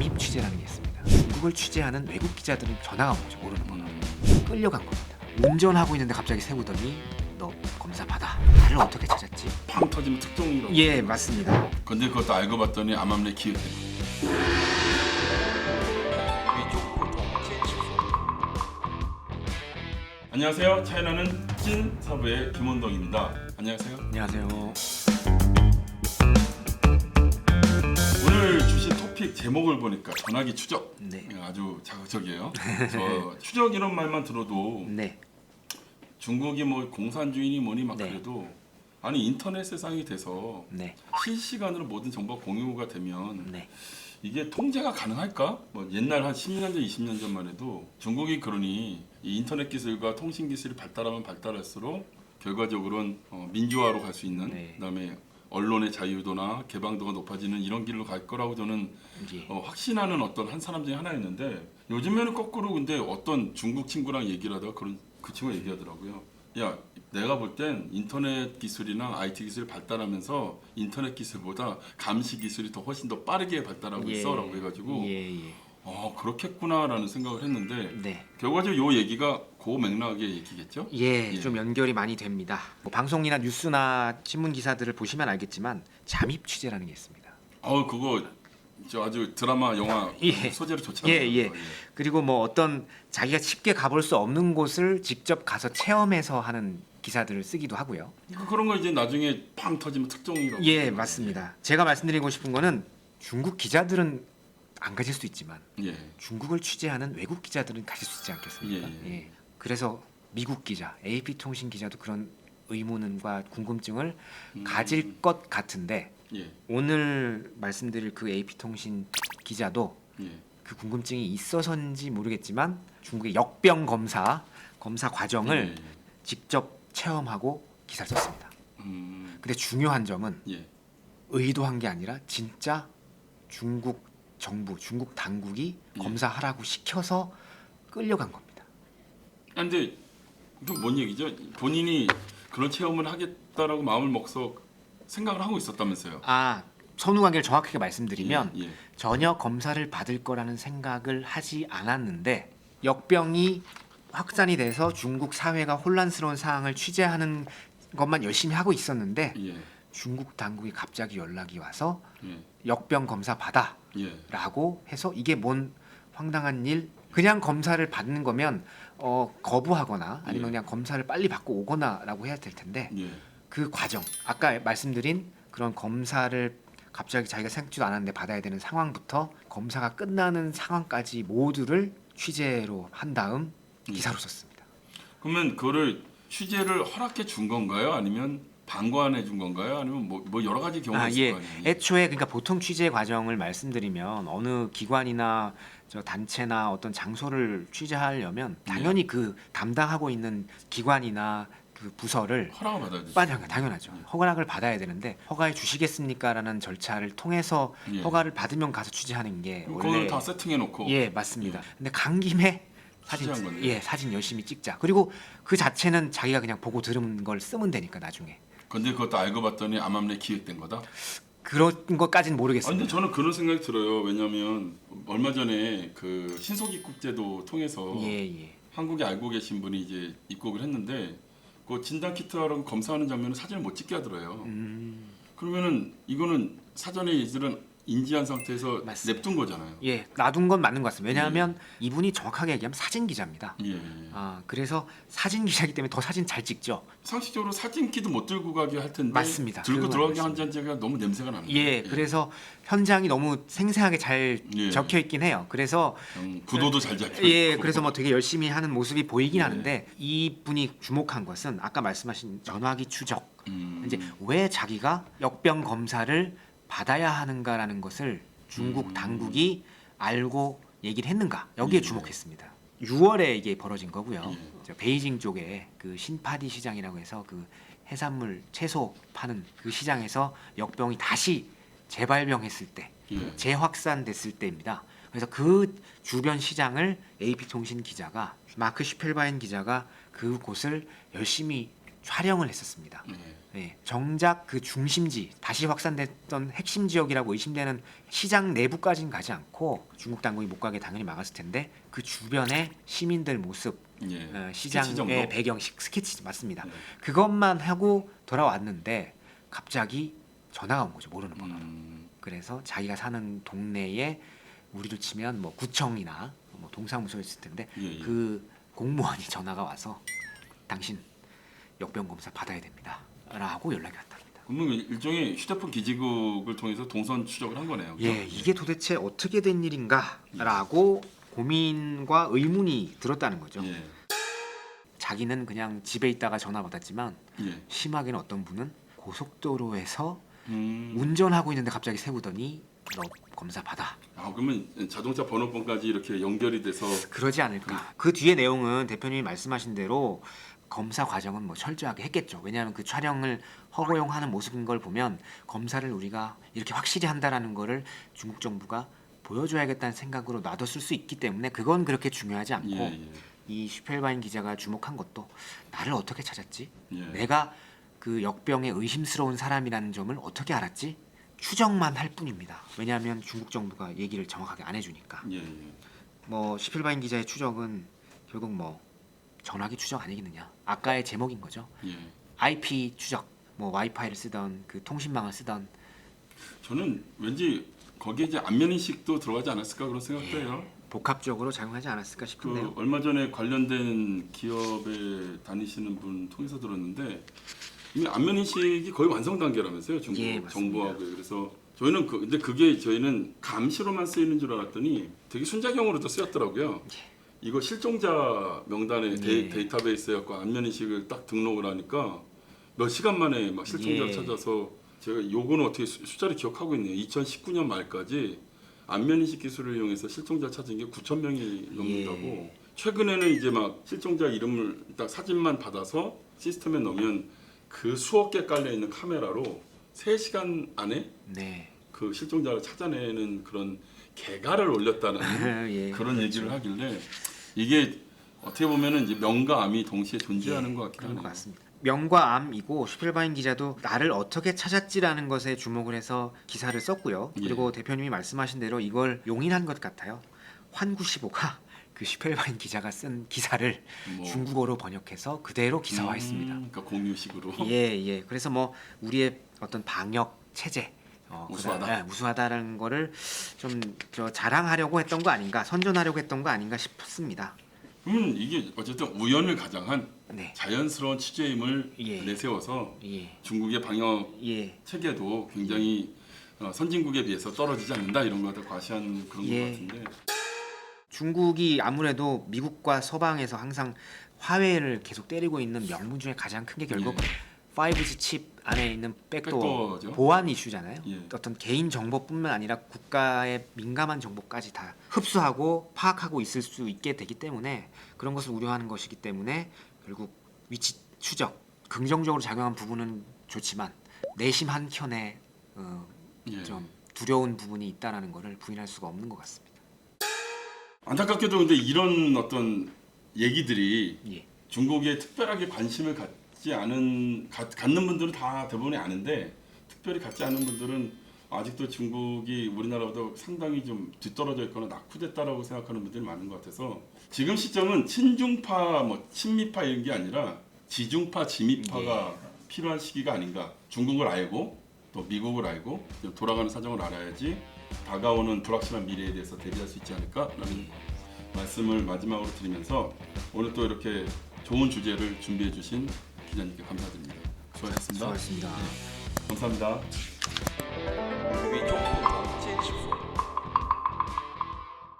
잠입 취재라는 게 있습니다. 중국을 취재하는 외국 기자들은 전화가 오죠. 모르는 번호. 끌려간 겁니다. 운전하고 있는데 갑자기 세우더니 너 검사 받아. 나를 어떻게 찾았지? 팡 터지면 특종이라고. 예, 맞습니다. 근데 그것도 알고 봤더니 암암리 기획. 안녕하세요. 차이나는 찐 사부의 김원동입니다. 안녕하세요. 안녕하세요. 오늘 주신 토픽 제목을 보니까 전화기 추적. 네. 아주 자극적이에요. 저 추적 이런 말만 들어도 네. 중국이 뭐 공산주의니 뭐니 막 네. 그래도 아니 인터넷 세상이 돼서 네. 실시간으로 모든 정보가 공유가 되면 네. 이게 통제가 가능할까? 뭐 옛날 한 10년 전, 20년 전만 해도 중국이 그러니 이 인터넷 기술과 통신 기술이 발달하면 발달할수록 결과적으로는 민주화로 갈 수 있는 네. 그다음에 언론의 자유도나 개방도가 높아지는 이런 길로 갈 거라고 저는 예. 확신하는 어떤 한 사람 중에 하나였는데 요즘에는 거꾸로 근데 어떤 중국 친구랑 얘기를 하다가 그 친구가 얘기하더라고요. 야, 내가 볼 땐 인터넷 기술이나 IT 기술이 발달하면서 인터넷 기술보다 감시 기술이 더 훨씬 더 빠르게 발달하고 예. 있어라고 해가지고 예. 그렇겠구나라는 생각을 했는데 네. 결과적으로 요 얘기가 그 맥락의 얘기겠죠? 예, 예. 좀 연결이 많이 됩니다. 뭐 방송이나 뉴스나 신문 기사들을 보시면 알겠지만 잠입 취재라는 게 있습니다. 그거 저 아주 드라마, 영화 예. 소재로 좋잖아요. 예. 그리고 뭐 어떤 자기가 쉽게 가볼 수 없는 곳을 직접 가서 체험해서 하는 기사들을 쓰기도 하고요. 그런 거 이제 나중에 팡 터지면 특종이라고. 예, 맞습니다. 제가 말씀드리고 싶은 거는 중국 기자들은 안 가질 수도 있지만 예. 중국을 취재하는 외국 기자들은 가질 수 있지 않겠습니까? 예. 그래서 미국 기자, AP통신 기자도 그런 의문과 궁금증을 가질 것 같은데 예. 오늘 말씀드릴 그 AP통신 기자도 예. 그 궁금증이 있어서인지 모르겠지만 중국의 역병 검사 과정을 예. 직접 체험하고 기사를 썼습니다. 음. 근데 중요한 점은 예. 의도한 게 아니라 진짜 중국 정부, 중국 당국이 예. 검사하라고 시켜서 끌려간 겁니다. 근데 이건 뭔 얘기죠? 본인이 그런 체험을 하겠다라고 마음을 먹어서 생각을 하고 있었다면서요? 선후관계를 정확하게 말씀드리면 예. 전혀 검사를 받을 거라는 생각을 하지 않았는데 역병이 확산이 돼서 중국 사회가 혼란스러운 상황을 취재하는 것만 열심히 하고 있었는데 예. 중국 당국이 갑자기 연락이 와서 예. 역병 검사 받아 예. 라고 해서 이게 뭔 황당한 일, 그냥 검사를 받는 거면 거부하거나 아니면 예. 그냥 검사를 빨리 받고 오거나 라고 해야 될 텐데 예. 그 과정, 아까 말씀드린 그런 검사를 갑자기 자기가 생각지도 않았는데 받아야 되는 상황부터 검사가 끝나는 상황까지 모두를 취재로 한 다음 기사로 썼습니다. 그러면 그거를 취재를 허락해 준 건가요? 아니면 방관해 준 건가요? 아니면 뭐 여러 가지 경우가 있을 거 아니에요? 애초에 그러니까 보통 취재 과정을 말씀드리면 어느 기관이나 저 단체나 어떤 장소를 취재하려면 당연히 그 담당하고 있는 기관이나 그 부서를 허락을 받아야 되죠. 당연하죠. 허락을 받아야 되는데 허가해 주시겠습니까라는 절차를 통해서 예. 허가를 받으면 가서 취재하는 게 원래 그걸 다 세팅해 놓고. 예, 맞습니다. 근데 간 김에 취재한 건데. 사진 열심히 찍자. 그리고 그 자체는 자기가 그냥 보고 들은 걸 쓰면 되니까 나중에. 근데 그것도 알고 봤더니 암암리 기획된 거다. 그런 것까지는 근데 모르겠습니다. 저는 그런 생각이 들어요. 왜냐하면 얼마 전에 그 신속입국제도 통해서 예. 한국에 알고 계신 분이 이제 입국을 했는데 그 진단 키트하러 검사하는 장면을 사진을 못 찍게 하더래요. 그러면은 이거는 사전에 이들은 인지한 상태에서 맞습니다. 냅둔 거잖아요. 예, 놔둔 건 맞는 것 같습니다. 왜냐하면 이분이 정확하게 얘기하면 사진 기자입니다. 예. 그래서 사진 기자이기 때문에 더 사진 잘 찍죠. 상식적으로 사진기도 못 들고 가게 할 텐데 맞습니다. 들고 들어가게 들고 한 잔재가 너무 냄새가 납니다. 예, 그래서 현장이 너무 생생하게 잘 예. 적혀 있긴 해요. 그래서 구도도 잘 잡혀 예, 있고. 그래서 뭐 되게 열심히 하는 모습이 보이긴 예. 하는데 이분이 주목한 것은 아까 말씀하신 전화기 추적. 이제 음. 왜 자기가 역병 검사를 받아야 하는가라는 것을 중국 당국이 알고 얘기를 했는가 여기에 예. 주목했습니다. 6월에 이게 벌어진 거고요. 예. 저 베이징 쪽에 그 신파디 시장이라고 해서 그 해산물 채소 파는 그 시장에서 역병이 다시 재발병했을 때, 예. 재확산됐을 때입니다. 그래서 그 주변 시장을 AP통신 기자가 마크 슈펠바인 기자가 그곳을 열심히 촬영을 했었습니다. 네. 네, 정작 그 중심지 다시 확산됐던 핵심 지역이라고 의심되는 시장 내부까지는 가지 않고 중국 당국이 못 가게 당연히 막았을 텐데 그 주변의 시민들 모습, 예. 시장의 스케치 정도? 배경 스케치 맞습니다. 네. 그것만 하고 돌아왔는데 갑자기 전화가 온 거죠. 모르는 번호로. 그래서 자기가 사는 동네에 우리로 치면 뭐 구청이나 뭐 동사무소였을 텐데 예, 예. 그 공무원이 전화가 와서 당신 역병 검사 받아야 됩니다. 라고 연락이 왔답니다. 그러면 일종의 휴대폰 기지국을 통해서 동선 추적을 한 거네요. 그죠? 예, 이게 도대체 어떻게 된 일인가라고 고민과 의문이 들었다는 거죠. 예. 자기는 그냥 집에 있다가 전화 받았지만 예. 심하게는 어떤 분은 고속도로에서 음. 운전하고 있는데 갑자기 세우더니 너 검사 받아. 아 그러면 자동차 번호판까지 이렇게 연결이 돼서 그러지 않을까. 그 뒤에 내용은 대표님이 말씀하신 대로 검사 과정은 뭐 철저하게 했겠죠. 왜냐하면 그 촬영을 허고용하는 모습인 걸 보면 검사를 우리가 이렇게 확실히 한다라는 거를 중국 정부가 보여줘야겠다는 생각으로 놔뒀을 수 있기 때문에 그건 그렇게 중요하지 않고 예, 예. 이 슈펠바인 기자가 주목한 것도 나를 어떻게 찾았지? 예. 내가 그 역병에 의심스러운 사람이라는 점을 어떻게 알았지? 추정만 할 뿐입니다. 왜냐하면 중국 정부가 얘기를 정확하게 안 해주니까. 예, 예. 뭐 슈펠바인 기자의 추정은 결국 뭐 전화기 추적 아니겠느냐. 아까의 제목인 거죠. 예. IP 추적, 뭐 와이파이를 쓰던 그 통신망을 쓰던 저는 왠지 거기에 이제 안면 인식도 들어가지 않았을까 그런 생각도 예, 해요. 복합적으로 작용하지 않았을까 싶은데요. 그 얼마 전에 관련된 기업에 다니시는 분 통해서 들었는데 이미 안면 인식이 거의 완성 단계라면서요, 중국 예, 맞습니다. 정부하고. 그래서 저희는 근데 그게 저희는 감시로만 쓰이는 줄 알았더니 되게 순작용으로도 쓰였더라고요. 이거 실종자 명단에 예. 데이터베이스에 갖고 안면 인식을 딱 등록을 하니까 몇 시간 만에 막 실종자를 예. 찾아서 제가 요거는 어떻게 숫자를 기억하고 있네요. 2019년 말까지 안면 인식 기술을 이용해서 실종자 찾은 게 9,000명이 넘는다고. 예. 최근에는 이제 막 실종자 이름을 딱 사진만 받아서 시스템에 넣으면 그 수억 개 깔려 있는 카메라로 3시간 안에 네. 그 실종자를 찾아내는 그런 개가를 올렸다는 예, 그런 그렇죠. 얘기를 하길래 이게 어떻게 보면은 이제 명과 암이 동시에 존재하는 것 같긴 그런 것 하네요. 같습니다. 명과 암이고 슈펠바인 기자도 나를 어떻게 찾았지라는 것에 주목을 해서 기사를 썼고요. 그리고 예. 대표님이 말씀하신 대로 이걸 용인한 것 같아요. 환구시보가 그 슈펠바인 기자가 쓴 기사를 뭐, 중국어로 번역해서 그대로 기사화했습니다. 그러니까 공유식으로. 예. 그래서 뭐 우리의 어떤 방역 체제 우수하다. 그다음에, 우수하다라는 거를 좀 자랑하려고 했던 거 아닌가, 선전하려고 했던 거 아닌가 싶습니다. 그러면 이게 어쨌든 우연을 가장한 네. 자연스러운 취재임을 예. 내세워서 예. 중국의 방역 예. 체계도 굉장히 선진국에 비해서 떨어지지 않는다 이런 거다 과시한 그런 예. 것 같은데. 중국이 아무래도 미국과 서방에서 항상 화웨이를 계속 때리고 있는 명분 중에 가장 큰 게 결국 예. 5G 칩 안에 있는 백도어 백도어죠. 보안 이슈잖아요. 예. 어떤 개인 정보뿐만 아니라 국가의 민감한 정보까지 다 흡수하고 파악하고 있을 수 있게 되기 때문에 그런 것을 우려하는 것이기 때문에 결국 위치 추적 긍정적으로 작용한 부분은 좋지만 내심 한켠에 예. 좀 두려운 부분이 있다라는 것을 부인할 수가 없는 것 같습니다. 안타깝게도 근데 이런 어떤 얘기들이 예. 중국에 특별하게 관심을 갖는 분들은 다 대부분이 아는데 특별히 갖지 않은 분들은 아직도 중국이 우리나라보다 상당히 좀 뒤떨어져 있거나 낙후됐다라고 생각하는 분들이 많은 것 같아서 지금 시점은 친중파, 뭐 친미파 이런 게 아니라 지중파, 지미파가 필요한 시기가 아닌가. 중국을 알고 또 미국을 알고 돌아가는 사정을 알아야지 다가오는 불확실한 미래에 대해서 대비할 수 있지 않을까라는 말씀을 마지막으로 드리면서 오늘 또 이렇게 좋은 주제를 준비해 주신 기자님께 감사드립니다. 수고하셨습니다. 수고하셨습니다. 감사합니다.